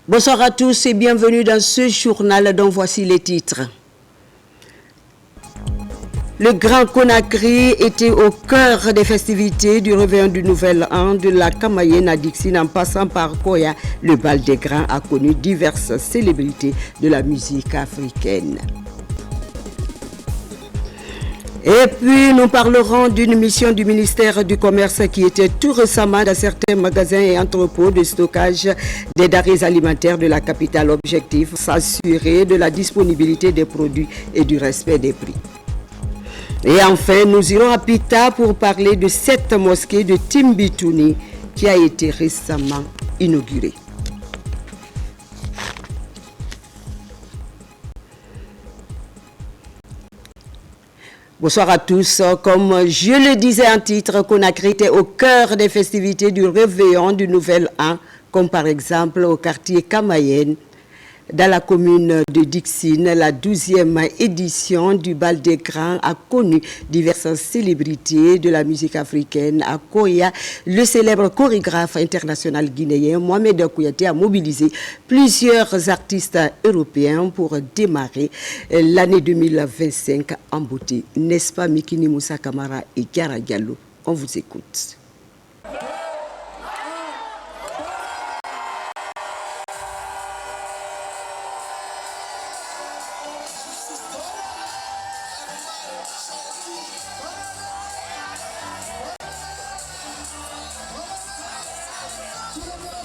Bonsoir à tous et bienvenue dans ce journal dont voici les titres. Le Grand Conakry était au cœur des festivités du réveillon du Nouvel An de la Kamayenne à Dixine en passant par Koya. Le bal des Grands a connu diverses célébrités de la musique africaine. Et puis, nous parlerons d'une mission du ministère du Commerce qui était tout récemment dans certains magasins et entrepôts de stockage des denrées alimentaires de la capitale. Objectif, s'assurer de la disponibilité des produits et du respect des prix. Et enfin, nous irons à Pita pour parler de cette mosquée de Timbitouni qui a été récemment inaugurée. Bonsoir à tous. Comme je le disais en titre, Conakry était au cœur des festivités du réveillon du Nouvel An, comme par exemple au quartier Kamayenne, dans la commune de Dixine. La 12e édition du Bal des Grands a connu diverses célébrités de la musique africaine. À Koya, le célèbre chorégraphe international guinéen Mohamed Kouyaté a mobilisé plusieurs artistes européens pour démarrer l'année 2025 en beauté. N'est-ce pas Mikini Moussa Kamara et Kiara Diallo? On vous écoute.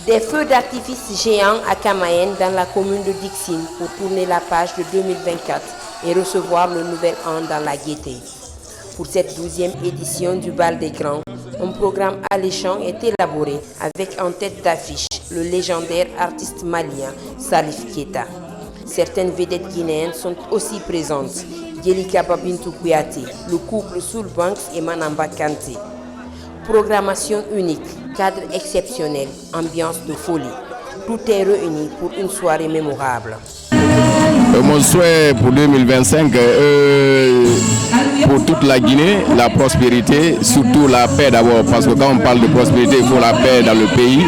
Des feux d'artifice géants à Kamayenne dans la commune de Dixine pour tourner la page de 2024 et recevoir le nouvel an dans la gaieté. Pour cette 12e édition du Bal des Grands, un programme alléchant est élaboré avec en tête d'affiche le légendaire artiste malien Salif Keita. Certaines vedettes guinéennes sont aussi présentes. Yelika Babintou Kouyaté, le couple Soul Banks et Manamba Kanté. Programmation unique, cadre exceptionnel, ambiance de folie. Tout est réuni pour une soirée mémorable. Mon souhait pour 2025, pour toute la Guinée, la prospérité, surtout la paix d'abord, parce que quand on parle de prospérité, il faut la paix dans le pays,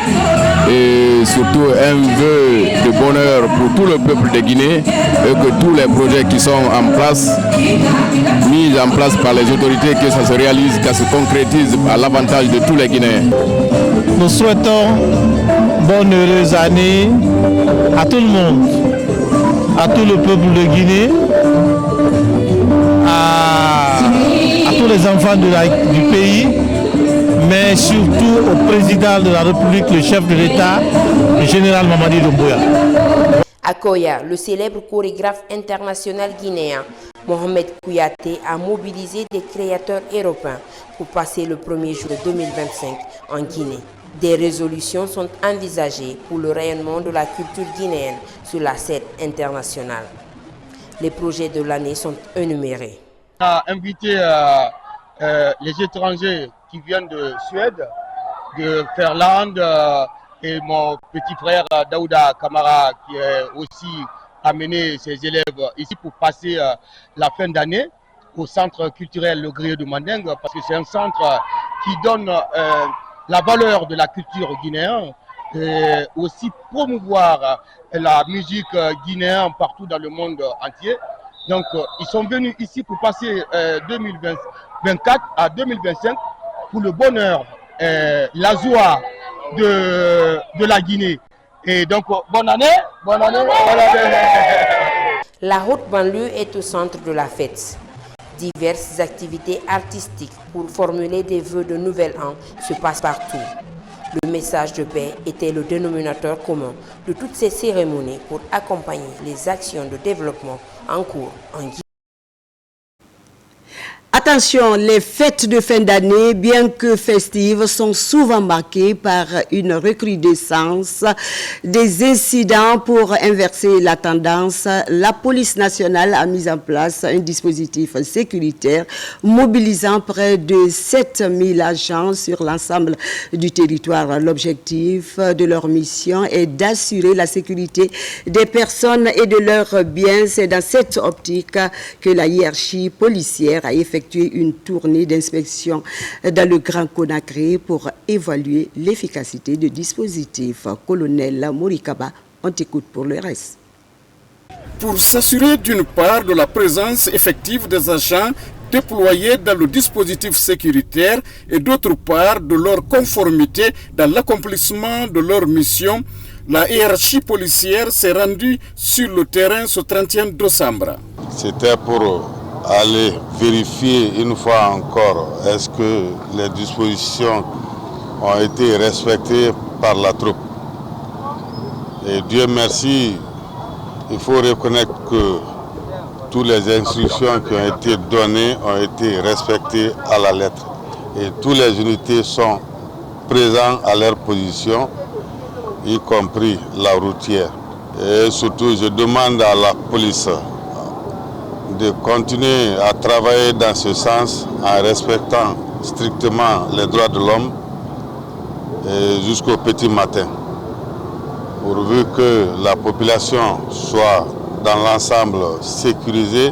et surtout un vœu de bonheur pour tout le peuple de Guinée, et que tous les projets qui sont en place, mis en place par les autorités, que ça se réalise, que ça se concrétise à l'avantage de tous les Guinéens. Nous souhaitons bonne heureuse année à tout le monde, à tout le peuple de Guinée, à tous les enfants du pays, mais surtout au président de la République, le chef de l'État, le général Mamadi Doumbouya. À Koya, le célèbre chorégraphe international guinéen Mohamed Kouyaté a mobilisé des créateurs européens pour passer le premier jour de 2025 en Guinée. Des résolutions sont envisagées pour le rayonnement de la culture guinéenne sur la scène internationale. Les projets de l'année sont énumérés. On a invité les étrangers qui viennent de Suède, de Finlande, et mon petit frère Daouda Kamara qui est aussi amené ses élèves ici pour passer la fin d'année au centre culturel Le Griot de Mandingue, parce que c'est un centre qui donne la valeur de la culture guinéenne et aussi promouvoir la musique guinéenne partout dans le monde entier. Donc ils sont venus ici pour passer 2024 à 2025 pour le bonheur, la joie de la Guinée. Et donc bonne année, bonne année, bonne année. La haute banlieue est au centre de la fête. Diverses activités artistiques pour formuler des vœux de nouvel an se passent partout. Le message de paix était le dénominateur commun de toutes ces cérémonies pour accompagner les actions de développement en cours en Guinée. Attention, les fêtes de fin d'année, bien que festives, sont souvent marquées par une recrudescence des incidents. Pour inverser la tendance, la police nationale a mis en place un dispositif sécuritaire mobilisant près de 7000 agents sur l'ensemble du territoire. L'objectif de leur mission est d'assurer la sécurité des personnes et de leurs biens. C'est dans cette optique que la hiérarchie policière a effectué une tournée d'inspection dans le Grand Conakry pour évaluer l'efficacité du dispositif. Colonel Morikaba On t'écoute pour le reste. Pour s'assurer d'une part de la présence effective des agents déployés dans le dispositif sécuritaire et d'autre part de leur conformité dans l'accomplissement de leur mission, la hiérarchie policière s'est rendue sur le terrain ce 31 décembre. C'était pour aller vérifier une fois encore est-ce que les dispositions ont été respectées par la troupe. Et Dieu merci, il faut reconnaître que toutes les instructions qui ont été données ont été respectées à la lettre. Et toutes les unités sont présentes à leur position, y compris la routière. Et surtout, je demande à la police de continuer à travailler dans ce sens en respectant strictement les droits de l'homme jusqu'au petit matin, pourvu que la population soit dans l'ensemble sécurisée.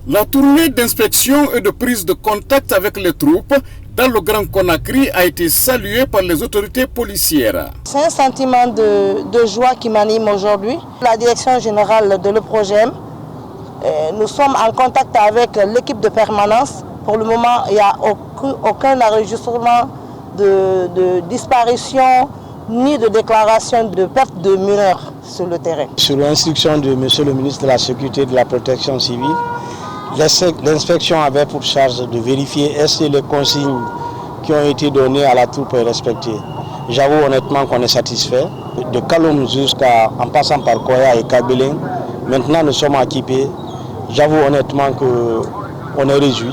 La tournée d'inspection et de prise de contact avec les troupes dans le Grand Conakry a été saluée par les autorités policières. C'est un sentiment de joie qui m'anime aujourd'hui. La direction générale de l'EPROGEM, nous sommes en contact avec l'équipe de permanence. Pour le moment, il n'y a aucun enregistrement de disparition ni de déclaration de perte de mineurs sur le terrain. Sur l'instruction de M. le ministre de la Sécurité et de la Protection civile, l'inspection avait pour charge de vérifier est-ce que les consignes qui ont été données à la troupe est respectées. J'avoue honnêtement qu'on est satisfait. De Kaloum en passant par Koya et Kabelin, maintenant nous sommes équipés. J'avoue honnêtement qu'on est réjoui.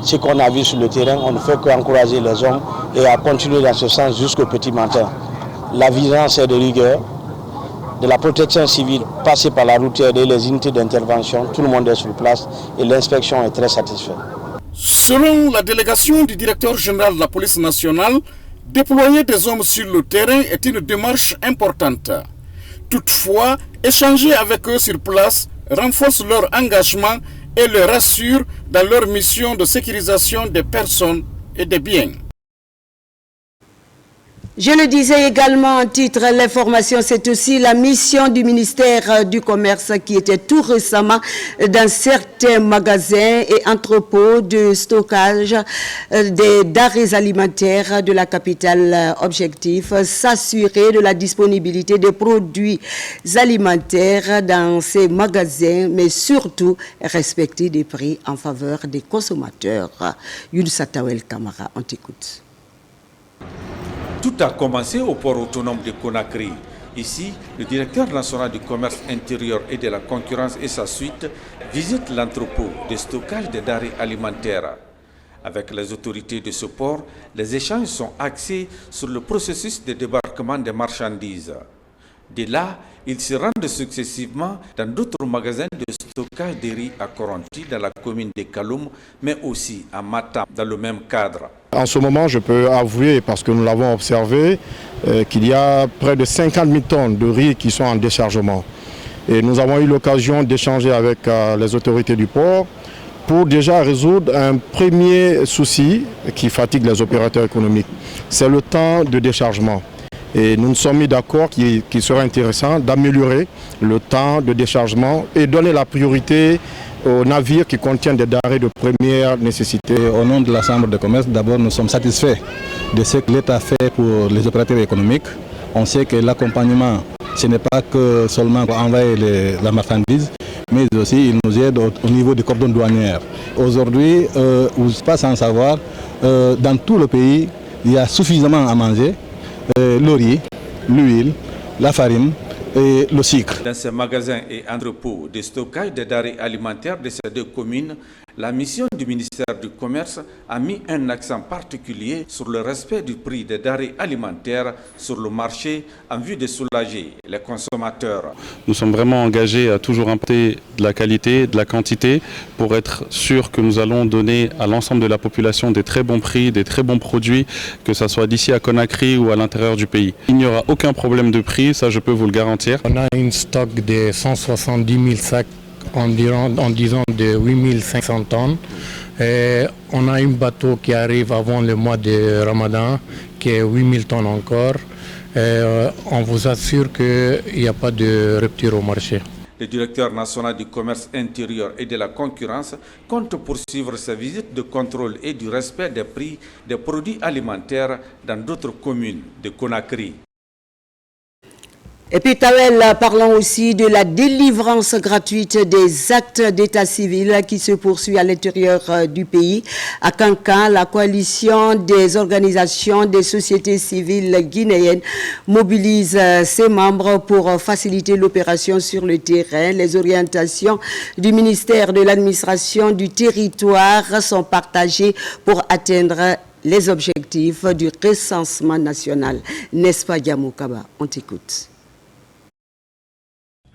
Ce qu'on a vu sur le terrain, on ne fait qu'encourager les hommes et à continuer dans ce sens jusqu'au petit matin. La vigilance est de rigueur, de la protection civile passée par la routière et les unités d'intervention, tout le monde est sur place et l'inspection est très satisfaite. Selon la délégation du directeur général de la police nationale, déployer des hommes sur le terrain est une démarche importante. Toutefois, échanger avec eux sur place renforce leur engagement et les rassure dans leur mission de sécurisation des personnes et des biens. Je le disais également en titre, l'information, c'est aussi la mission du ministère du Commerce qui était tout récemment dans certains magasins et entrepôts de stockage des denrées alimentaires de la capitale. Objectif, s'assurer de la disponibilité des produits alimentaires dans ces magasins, mais surtout respecter des prix en faveur des consommateurs. Younoussa Tawel Kamara, on t'écoute. Tout a commencé au port autonome de Conakry. Ici, le directeur national du commerce intérieur et de la concurrence et sa suite visitent l'entrepôt de stockage des denrées alimentaires. Avec les autorités de ce port, les échanges sont axés sur le processus de débarquement des marchandises. De là, ils se rendent successivement dans d'autres magasins de stockage de riz à Koronti, dans la commune de Kaloum, mais aussi à Matam, dans le même cadre. En ce moment, je peux avouer, parce que nous l'avons observé, qu'il y a près de 50 000 tonnes de riz qui sont en déchargement. Et nous avons eu l'occasion d'échanger avec les autorités du port pour déjà résoudre un premier souci qui fatigue les opérateurs économiques. C'est le temps de déchargement. Et nous nous sommes mis d'accord qu'il serait intéressant d'améliorer le temps de déchargement et donner la priorité aux navires qui contiennent des denrées de première nécessité. Au nom de la Chambre de commerce, d'abord nous sommes satisfaits de ce que l'État fait pour les opérateurs économiques. On sait que l'accompagnement, ce n'est pas que seulement pour envoyer la marchandise, mais aussi il nous aide au niveau des cordons douanières. Aujourd'hui, vous n'êtes pas sans savoir, dans tout le pays, il y a suffisamment à manger. Le riz, l'huile, la farine et le sucre. Dans ces magasins et entrepôts de stockage des denrées alimentaires de ces deux communes, la mission du ministère du Commerce a mis un accent particulier sur le respect du prix des denrées alimentaires sur le marché en vue de soulager les consommateurs. Nous sommes vraiment engagés à toujours importer de la qualité, de la quantité pour être sûr que nous allons donner à l'ensemble de la population des très bons prix, des très bons produits, que ce soit d'ici à Conakry ou à l'intérieur du pays. Il n'y aura aucun problème de prix, ça je peux vous le garantir. On a une stock de 170 000 sacs en disant de 8500 tonnes. Et on a un bateau qui arrive avant le mois de Ramadan qui est 8000 tonnes encore. On vous assure qu'il n'y a pas de rupture au marché. Le directeur national du commerce intérieur et de la concurrence compte poursuivre sa visite de contrôle et du respect des prix des produits alimentaires dans d'autres communes de Conakry. Et puis, Tawel, parlons aussi de la délivrance gratuite des actes d'état civil qui se poursuit à l'intérieur du pays. À Kankan, la coalition des organisations des sociétés civiles guinéennes mobilise ses membres pour faciliter l'opération sur le terrain. Les orientations du ministère de l'administration du territoire sont partagées pour atteindre les objectifs du recensement national. N'est-ce pas, Yamoukaba? On t'écoute.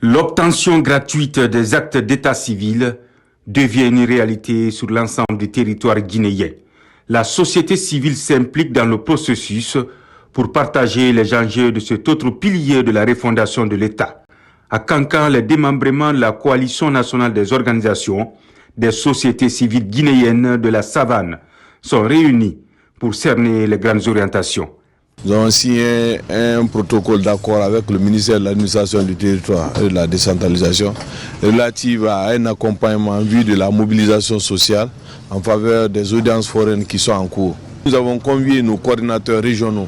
L'obtention gratuite des actes d'état civil devient une réalité sur l'ensemble du territoire guinéen. La société civile s'implique dans le processus pour partager les enjeux de cet autre pilier de la refondation de l'État. À Kankan, les démembrements de la coalition nationale des organisations des sociétés civiles guinéennes de la savane sont réunis pour cerner les grandes orientations. Nous avons signé un protocole d'accord avec le ministère de l'administration du territoire et de la décentralisation relatif à un accompagnement en vue de la mobilisation sociale en faveur des audiences foraines qui sont en cours. Nous avons convié nos coordinateurs régionaux,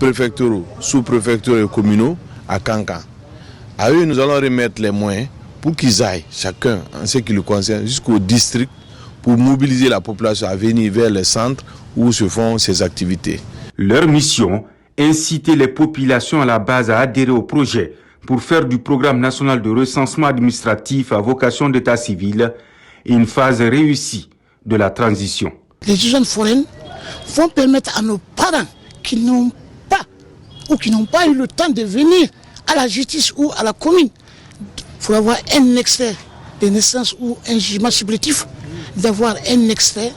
préfectoraux, sous-préfectoraux et communaux à Kankan. À eux, nous allons remettre les moyens pour qu'ils aillent, chacun en ce qui le concerne, jusqu'au district pour mobiliser la population à venir vers les centres où se font ces activités. Leur mission, inciter les populations à la base à adhérer au projet pour faire du programme national de recensement administratif à vocation d'état civil une phase réussie de la transition. Les jeunes foraines vont permettre à nos parents qui n'ont pas ou qui n'ont pas eu le temps de venir à la justice ou à la commune pour avoir un extrait de naissance ou un jugement supplétif, d'avoir un extrait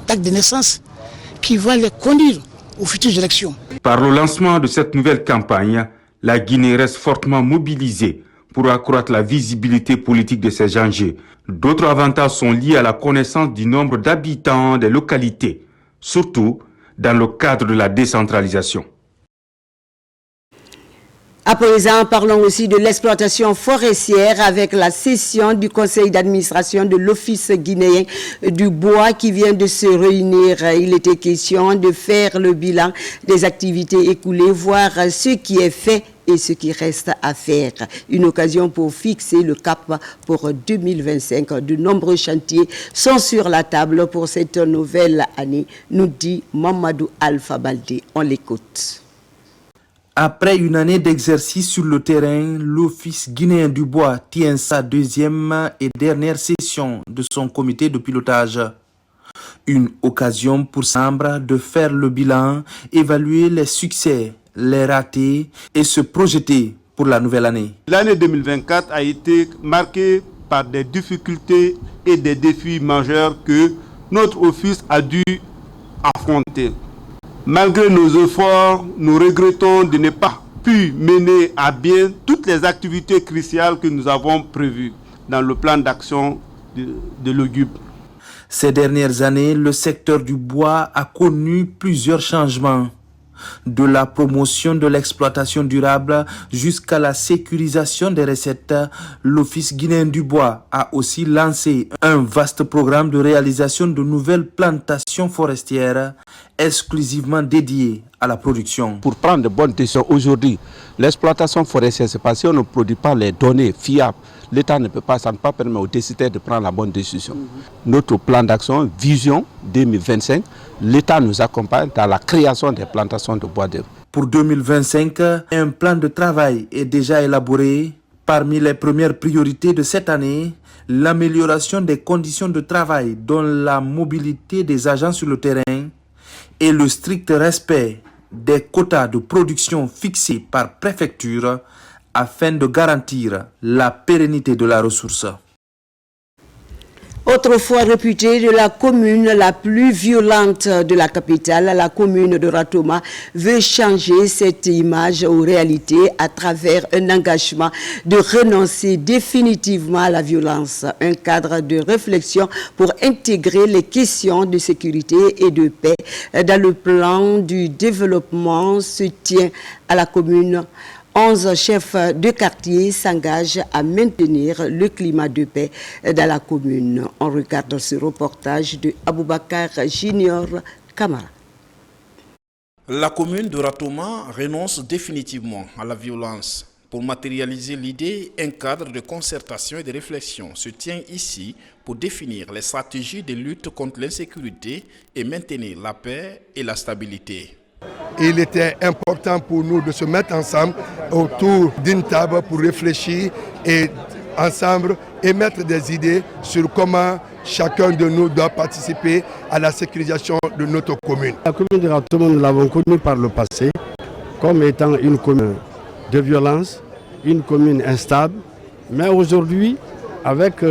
d'acte de naissance qui va les conduire aux futures élections. Par le lancement de cette nouvelle campagne, la Guinée reste fortement mobilisée pour accroître la visibilité politique de ces enjeux. D'autres avantages sont liés à la connaissance du nombre d'habitants des localités, surtout dans le cadre de la décentralisation. À présent, parlons aussi de l'exploitation forestière avec la session du conseil d'administration de l'Office guinéen du bois qui vient de se réunir. Il était question de faire le bilan des activités écoulées, voir ce qui est fait et ce qui reste à faire. Une occasion pour fixer le cap pour 2025. De nombreux chantiers sont sur la table pour cette nouvelle année, nous dit Mamadou Alpha Baldé. On l'écoute. Après une année d'exercice sur le terrain, l'Office guinéen du bois tient sa deuxième et dernière session de son comité de pilotage. Une occasion pour ses membres de faire le bilan, évaluer les succès, les ratés et se projeter pour la nouvelle année. L'année 2024 a été marquée par des difficultés et des défis majeurs que notre office a dû affronter. Malgré nos efforts, nous regrettons de ne pas pu mener à bien toutes les activités cruciales que nous avons prévues dans le plan d'action de l'OGUP. Ces dernières années, le secteur du bois a connu plusieurs changements. De la promotion de l'exploitation durable jusqu'à la sécurisation des recettes, l'Office guinéen du bois a aussi lancé un vaste programme de réalisation de nouvelles plantations forestières exclusivement dédiées à la production. Pour prendre de bonnes décisions aujourd'hui, l'exploitation forestière, c'est parce qu'on ne produit pas les données fiables. L'État ne peut pas, ça ne peut pas permettre aux décideurs de prendre la bonne décision. Notre plan d'action, Vision 2025, l'État nous accompagne dans la création des plantations de bois d'œuvre. Pour 2025, un plan de travail est déjà élaboré. Parmi les premières priorités de cette année, l'amélioration des conditions de travail, dont la mobilité des agents sur le terrain et le strict respect des quotas de production fixés par préfecture afin de garantir la pérennité de la ressource. Autrefois réputée de la commune la plus violente de la capitale, la commune de Ratoma veut changer cette image aux réalités à travers un engagement de renoncer définitivement à la violence. Un cadre de réflexion pour intégrer les questions de sécurité et de paix dans le plan du développement se tient à la commune. 11 chefs de quartier s'engagent à maintenir le climat de paix dans la commune. On regarde ce reportage de Aboubakar Junior Kamara. La commune de Ratoma renonce définitivement à la violence. Pour matérialiser l'idée, un cadre de concertation et de réflexion se tient ici pour définir les stratégies de lutte contre l'insécurité et maintenir la paix et la stabilité. Il était important pour nous de se mettre ensemble autour d'une table pour réfléchir et ensemble émettre des idées sur comment chacun de nous doit participer à la sécurisation de notre commune. La commune de Ratoma, nous l'avons connue par le passé comme étant une commune de violence, une commune instable, mais aujourd'hui, avec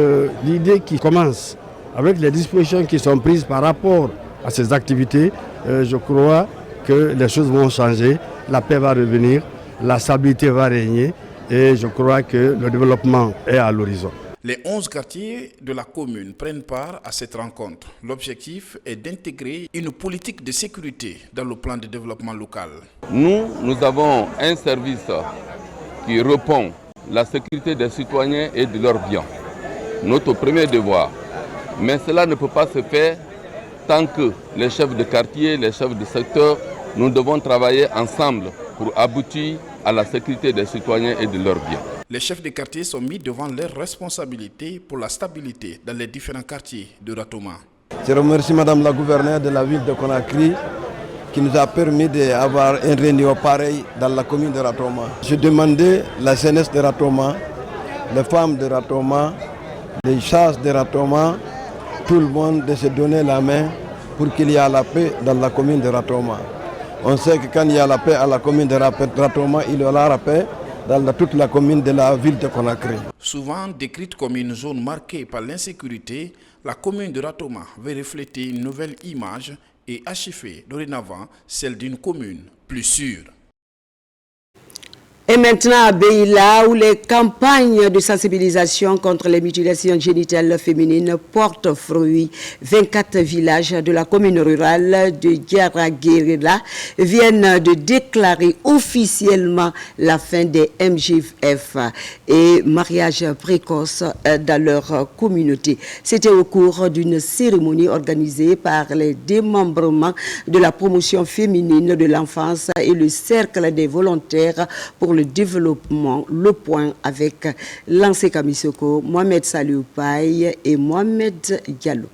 l'idée qui commence, avec les dispositions qui sont prises par rapport à ces activités, je crois que les choses vont changer, la paix va revenir, la stabilité va régner et je crois que le développement est à l'horizon. Les 11 quartiers de la commune prennent part à cette rencontre. L'objectif est d'intégrer une politique de sécurité dans le plan de développement local. Nous avons un service qui répond à la sécurité des citoyens et de leurs biens. Notre premier devoir. Mais cela ne peut pas se faire tant que les chefs de quartier, les chefs de secteur, nous devons travailler ensemble pour aboutir à la sécurité des citoyens et de leurs biens. Les chefs de quartier sont mis devant leurs responsabilités pour la stabilité dans les différents quartiers de Ratoma. Je remercie Madame la gouverneure de la ville de Conakry qui nous a permis d'avoir une réunion pareille dans la commune de Ratoma. Je demandais la jeunesse de Ratoma, les femmes de Ratoma, les chasses de Ratoma, tout le monde de se donner la main pour qu'il y ait la paix dans la commune de Ratoma. On sait que quand il y a la paix à la commune de Ratoma, il y aura la paix dans toute la commune de la ville de Conakry. Souvent décrite comme une zone marquée par l'insécurité, la commune de Ratoma veut refléter une nouvelle image et achever dorénavant celle d'une commune plus sûre. Et maintenant à Beila, où les campagnes de sensibilisation contre les mutilations génitales féminines portent fruit. 24 villages de la commune rurale de Diaraguérila viennent de déclarer officiellement la fin des MJF et mariages précoces dans leur communauté. C'était au cours d'une cérémonie organisée par les démembrements de la promotion féminine de l'enfance et le cercle des volontaires pour le développement. Le point avec Lancé Kamisoko, Mohamed Saliou Paye et Mohamed Diallo.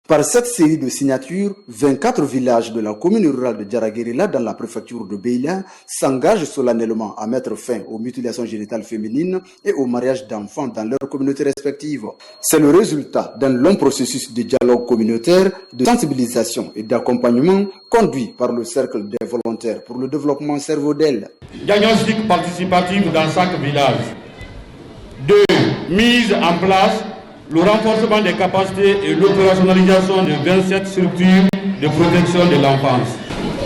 Par cette série de signatures, 24 villages de la commune rurale de Diaraguérila dans la préfecture de Beila s'engagent solennellement à mettre fin aux mutilations génitales féminines et au mariage d'enfants dans leurs communautés respectives. C'est le résultat d'un long processus de dialogue communautaire, de sensibilisation et d'accompagnement conduit par le cercle des volontaires pour le développement Cerveau-d'Elle. Diagnostic participatif dans chaque village. 2. Mise en place le renforcement des capacités et l'opérationnalisation de 27 structures de protection de l'enfance.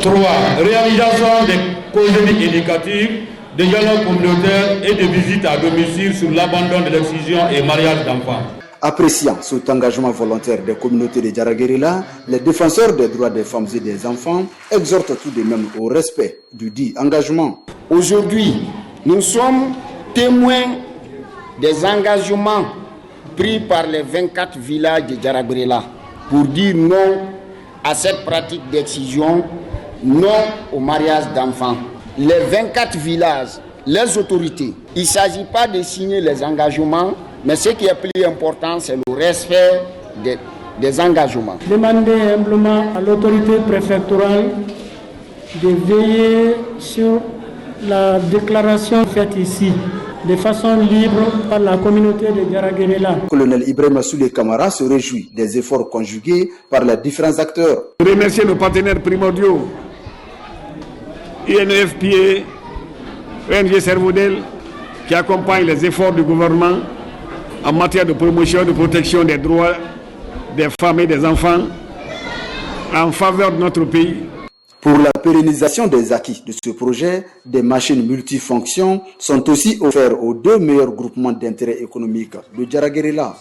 3. Réalisation des causeries éducatives, de dialogues communautaires et de visites à domicile sur l'abandon de l'excision et mariage d'enfants. Appréciant cet engagement volontaire des communautés de Diaraguérila, les défenseurs des droits des femmes et des enfants exhortent tout de même au respect du dit engagement. Aujourd'hui, nous sommes témoins des engagements pris par les 24 villages de Diaraguérila pour dire non à cette pratique d'excision, non au mariage d'enfants. Les 24 villages, les autorités, il ne s'agit pas de signer les engagements, mais ce qui est plus important, c'est le respect des engagements. Demandez humblement à l'autorité préfectorale de veiller sur la déclaration faite ici, de façon libre par la communauté de Diaraguérila. Le colonel Ibrahima Souley Kamara se réjouit des efforts conjugués par les différents acteurs. Je remercie nos partenaires primordiaux, INEFPA, ONG Cerveau-d'Elle, qui accompagnent les efforts du gouvernement en matière de promotion, de protection des droits des femmes et des enfants en faveur de notre pays. Pour la pérennisation des acquis de ce projet, des machines multifonctions sont aussi offertes aux 2 meilleurs groupements d'intérêt économique de Djaraguérila.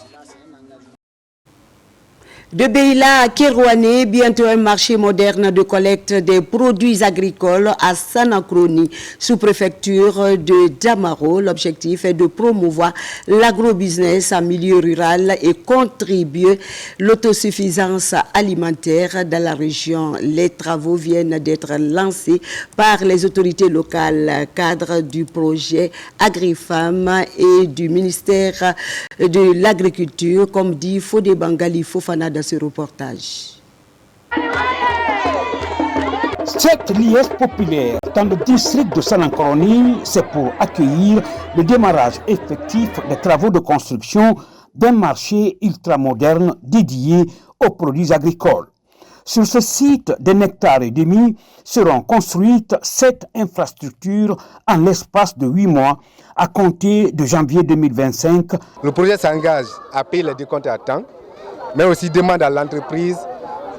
De Beila à Kérouané, bientôt un marché moderne de collecte des produits agricoles à Sanacroni, sous-préfecture de Damaro. L'objectif est de promouvoir l'agrobusiness en milieu rural et contribuer l'autosuffisance alimentaire dans la région. Les travaux viennent d'être lancés par les autorités locales, cadre du projet AgriFam et du ministère de l'Agriculture, comme dit Fodé Bangali Fofana dans ce reportage. Cette liesse populaire dans le district de Sanacroni, c'est pour accueillir le démarrage effectif des travaux de construction d'un marché ultramoderne dédié aux produits agricoles. Sur ce site d'1,5 hectare seront construites 7 infrastructures en l'espace de 8 mois à compter de janvier 2025. Le projet s'engage à payer les décomptes à temps, mais aussi demande à l'entreprise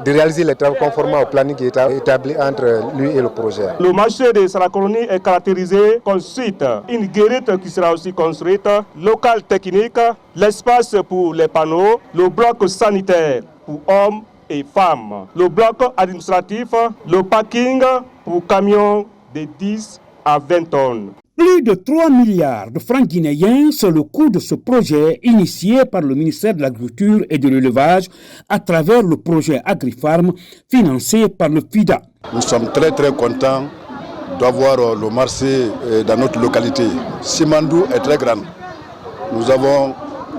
de réaliser les travaux conformément au planning qui est établi entre lui et le projet. Le marché de Sanacroni est caractérisé comme suite une guérite qui sera aussi construite, local technique, l'espace pour les panneaux, le bloc sanitaire pour hommes et femmes, le bloc administratif, le parking pour camions de 10 à 20 tonnes. Plus de 3 milliards de francs guinéens, c'est le coût de ce projet initié par le ministère de l'Agriculture et de l'Élevage à travers le projet AgriFarm financé par le FIDA. Nous sommes très contents d'avoir le marché dans notre localité. Simandou est très grande. Nous avons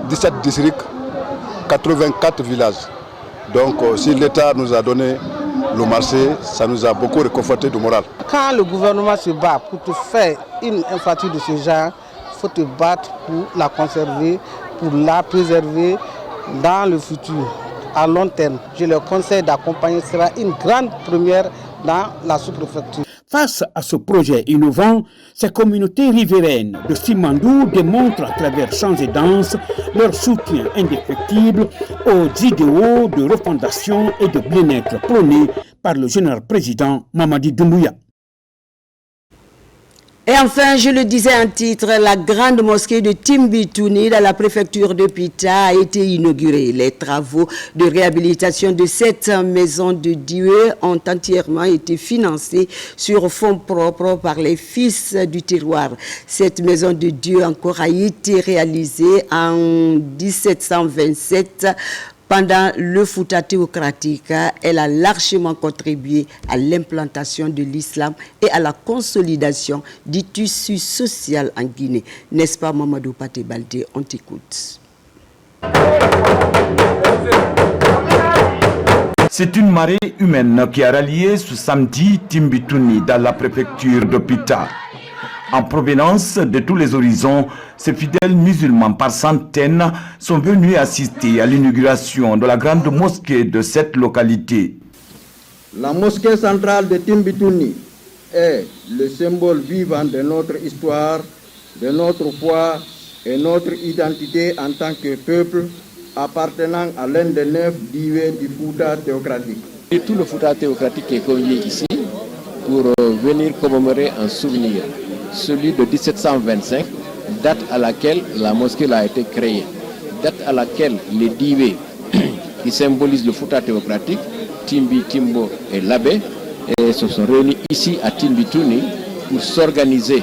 17 districts, 84 villages. Donc si l'État nous a donné le marché, ça nous a beaucoup réconforté de morale. Quand le gouvernement se bat pour te faire une infrastructure de ce genre, il faut te battre pour la conserver, pour la préserver dans le futur, à long terme. Je leur conseille d'accompagner, ce sera une grande première dans la sous-préfecture. Face à ce projet innovant, ces communautés riveraines de Simandou démontrent à travers chants et danses leur soutien indéfectible aux idéaux de refondation et de bien-être prônés par le général président Mamadi Doumbouya. Et enfin, je le disais en titre, la grande mosquée de Timbitouni dans la préfecture de Pita a été inaugurée. Les travaux de réhabilitation de cette maison de Dieu ont entièrement été financés sur fonds propres par les fils du terroir. Cette maison de Dieu encore a été réalisée en 1727 pendant le Fouta théocratique. Elle a largement contribué à l'implantation de l'islam et à la consolidation du tissu social en Guinée. N'est-ce pas, Mamadou Paté Baldé? On t'écoute. C'est une marée humaine qui a rallié ce samedi Timbitouni dans la préfecture de Pita. En provenance de tous les horizons, ces fidèles musulmans par centaines sont venus assister à l'inauguration de la grande mosquée de cette localité. La mosquée centrale de Timbitouni est le symbole vivant de notre histoire, de notre foi et notre identité en tant que peuple appartenant à l'un des 9 divins du Fouta théocratique. Et tout le Fouta théocratique est convié ici pour venir commémorer un souvenir, celui de 1725, date à laquelle la mosquée a été créée, date à laquelle les divés qui symbolisent le Fouta théocratique, Timbi, Timbo et Labé, se sont réunis ici à Timbitouni pour s'organiser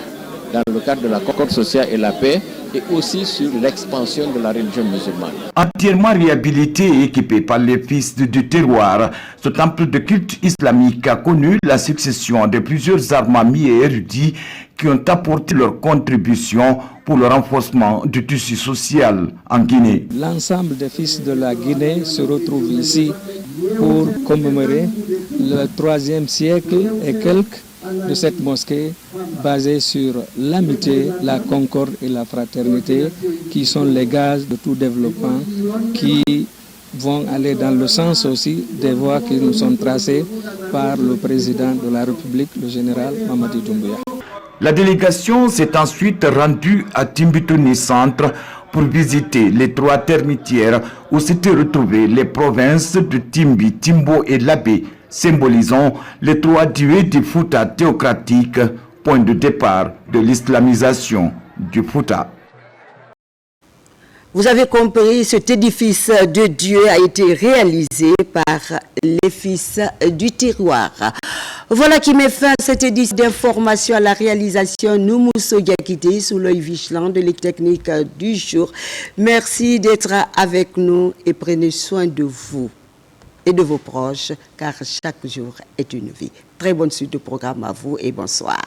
dans le cadre de la concorde sociale et la paix et aussi sur l'expansion de la religion musulmane. Entièrement réhabilité et équipé par les fils du terroir, ce temple de culte islamique a connu la succession de plusieurs armamis et érudits qui ont apporté leur contribution pour le renforcement du tissu social en Guinée. L'ensemble des fils de la Guinée se retrouvent ici pour commémorer le 3e siècle et quelques de cette mosquée basée sur l'amitié, la concorde et la fraternité qui sont les gages de tout développement qui vont aller dans le sens aussi des voies qui nous sont tracées par le président de la République, le général Mamadi Doumbouya. La délégation s'est ensuite rendue à Timbitouni Centre pour visiter les 3 termitières où s'étaient retrouvées les provinces de Timbi, Timbo et Labé, symbolisant les 3 dieux du Fouta théocratique, point de départ de l'islamisation du Fouta. Vous avez compris, cet édifice de Dieu a été réalisé par les fils du terroir. Voilà qui met fin à cette édition d'information à la réalisation Noumousso Diakité sous l'œil vigilant de l'équipe technique du jour. Merci d'être avec nous et prenez soin de vous et de vos proches car chaque jour est une vie. Très bonne suite de programme à vous et bonsoir.